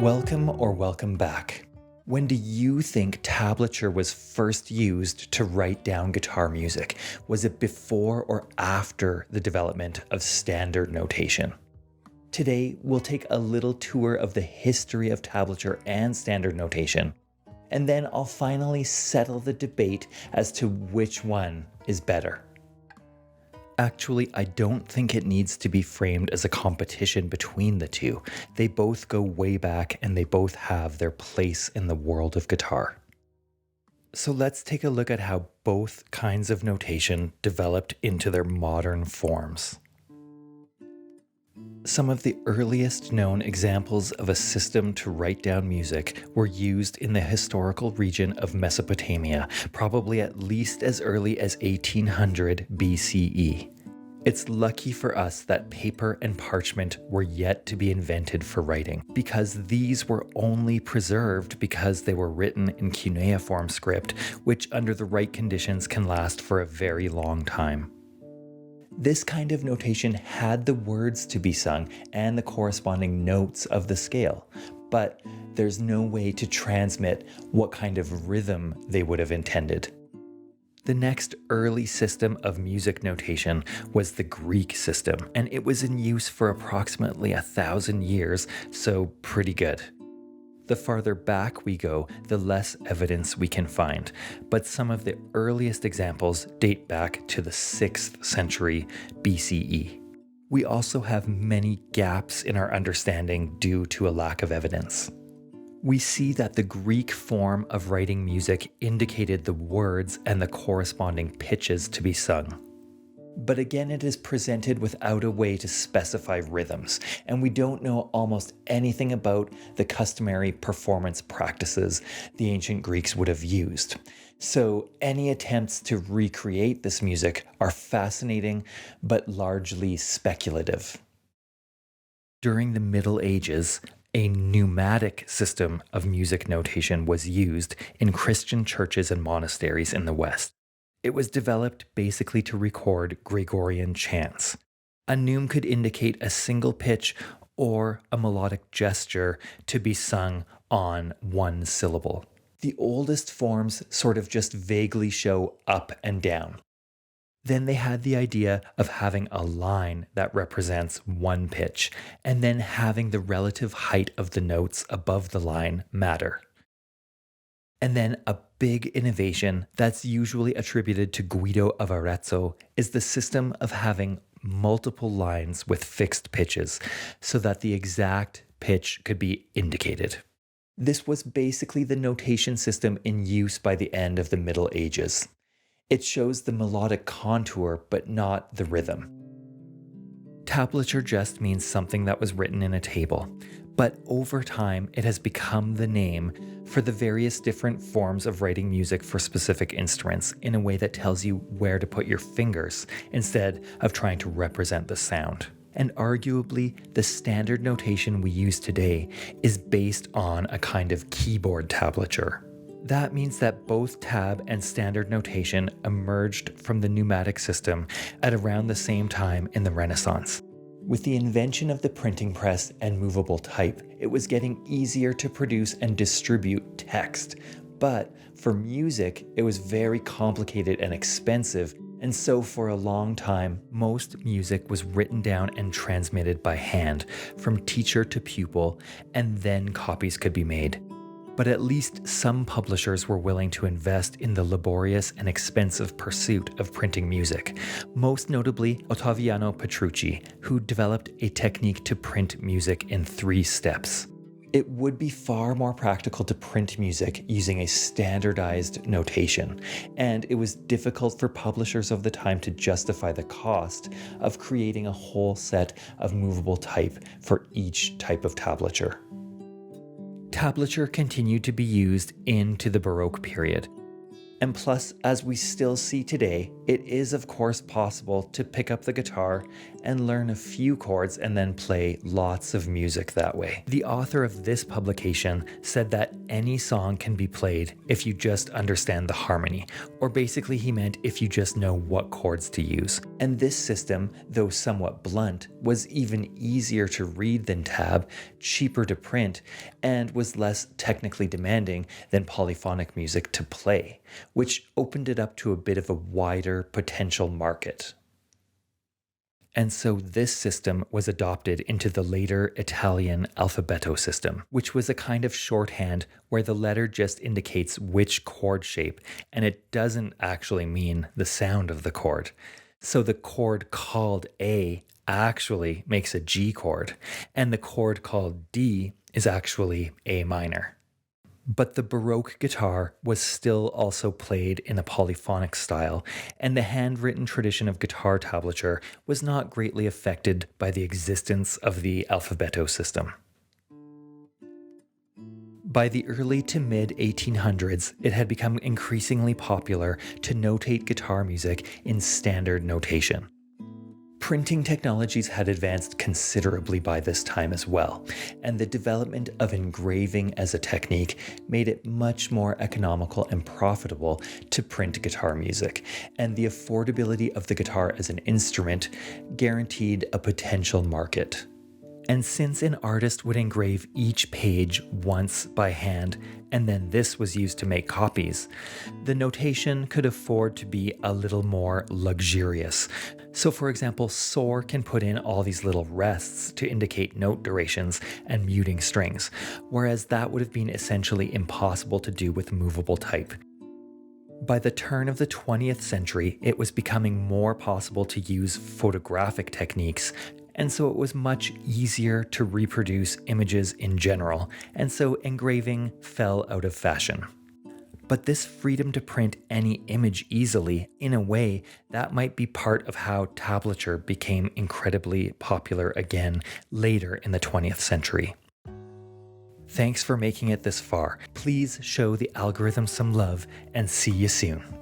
Welcome back. When do you think tablature was first used to write down guitar music? Was it before or after the development of standard notation? Today, we'll take a little tour of the history of tablature and standard notation, and then I'll finally settle the debate as to which one is better. Actually, I don't think it needs to be framed as a competition between the two. They both go way back and they both have their place in the world of guitar. So let's take a look at how both kinds of notation developed into their modern forms. Some of the earliest known examples of a system to write down music were used in the historical region of Mesopotamia, probably at least as early as 1800 BCE. It's lucky for us that paper and parchment were yet to be invented for writing, because these were only preserved because they were written in cuneiform script, which under the right conditions can last for a very long time. This kind of notation had the words to be sung and the corresponding notes of the scale, but there's no way to transmit what kind of rhythm they would have intended. The next early system of music notation was the Greek system, and it was in use for approximately 1,000 years, so pretty good. The farther back we go, the less evidence we can find, but some of the earliest examples date back to the 6th century BCE. We also have many gaps in our understanding due to a lack of evidence. We see that the Greek form of writing music indicated the words and the corresponding pitches to be sung. But again, it is presented without a way to specify rhythms, and we don't know almost anything about the customary performance practices the ancient Greeks would have used. So any attempts to recreate this music are fascinating, but largely speculative. During the Middle Ages, a pneumatic system of music notation was used in Christian churches and monasteries in the West. It was developed basically to record Gregorian chants. A neume could indicate a single pitch or a melodic gesture to be sung on one syllable. The oldest forms sort of just vaguely show up and down. Then they had the idea of having a line that represents one pitch, and then having the relative height of the notes above the line matter. And then a big innovation that's usually attributed to Guido of Arezzo is the system of having multiple lines with fixed pitches, so that the exact pitch could be indicated. This was basically the notation system in use by the end of the Middle Ages. It shows the melodic contour, but not the rhythm. Tablature just means something that was written in a table, but over time it has become the name for the various different forms of writing music for specific instruments in a way that tells you where to put your fingers instead of trying to represent the sound. And arguably, the standard notation we use today is based on a kind of keyboard tablature. That means that both tab and standard notation emerged from the pneumatic system at around the same time in the Renaissance. With the invention of the printing press and movable type, it was getting easier to produce and distribute text. But for music, it was very complicated and expensive, and so for a long time, most music was written down and transmitted by hand, from teacher to pupil, and then copies could be made. But at least some publishers were willing to invest in the laborious and expensive pursuit of printing music, most notably Ottaviano Petrucci, who developed a technique to print music in 3 steps. It would be far more practical to print music using a standardized notation, and it was difficult for publishers of the time to justify the cost of creating a whole set of movable type for each type of tablature. Tablature continued to be used into the Baroque period. And plus, as we still see today, it is of course possible to pick up the guitar and learn a few chords and then play lots of music that way. The author of this publication said that any song can be played if you just understand the harmony, or basically he meant if you just know what chords to use. And this system, though somewhat blunt, was even easier to read than tab, cheaper to print, and was less technically demanding than polyphonic music to play, which opened it up to a bit of a wider potential market. And so this system was adopted into the later Italian Alfabeto system, which was a kind of shorthand where the letter just indicates which chord shape, and it doesn't actually mean the sound of the chord. So the chord called A actually makes a G chord, and the chord called D is actually A minor. But the Baroque guitar was still also played in a polyphonic style, and the handwritten tradition of guitar tablature was not greatly affected by the existence of the Alfabeto system. By the early to mid 1800s, it had become increasingly popular to notate guitar music in standard notation. Printing technologies had advanced considerably by this time as well, and the development of engraving as a technique made it much more economical and profitable to print guitar music, and the affordability of the guitar as an instrument guaranteed a potential market. And since an artist would engrave each page once by hand, and then this was used to make copies, the notation could afford to be a little more luxurious. So for example, Soar can put in all these little rests to indicate note durations and muting strings, whereas that would have been essentially impossible to do with movable type. By the turn of the 20th century, it was becoming more possible to use photographic techniques, and so it was much easier to reproduce images in general, and so engraving fell out of fashion. But this freedom to print any image easily, in a way, that might be part of how tablature became incredibly popular again later in the 20th century. Thanks for making it this far. Please show the algorithm some love, and see you soon.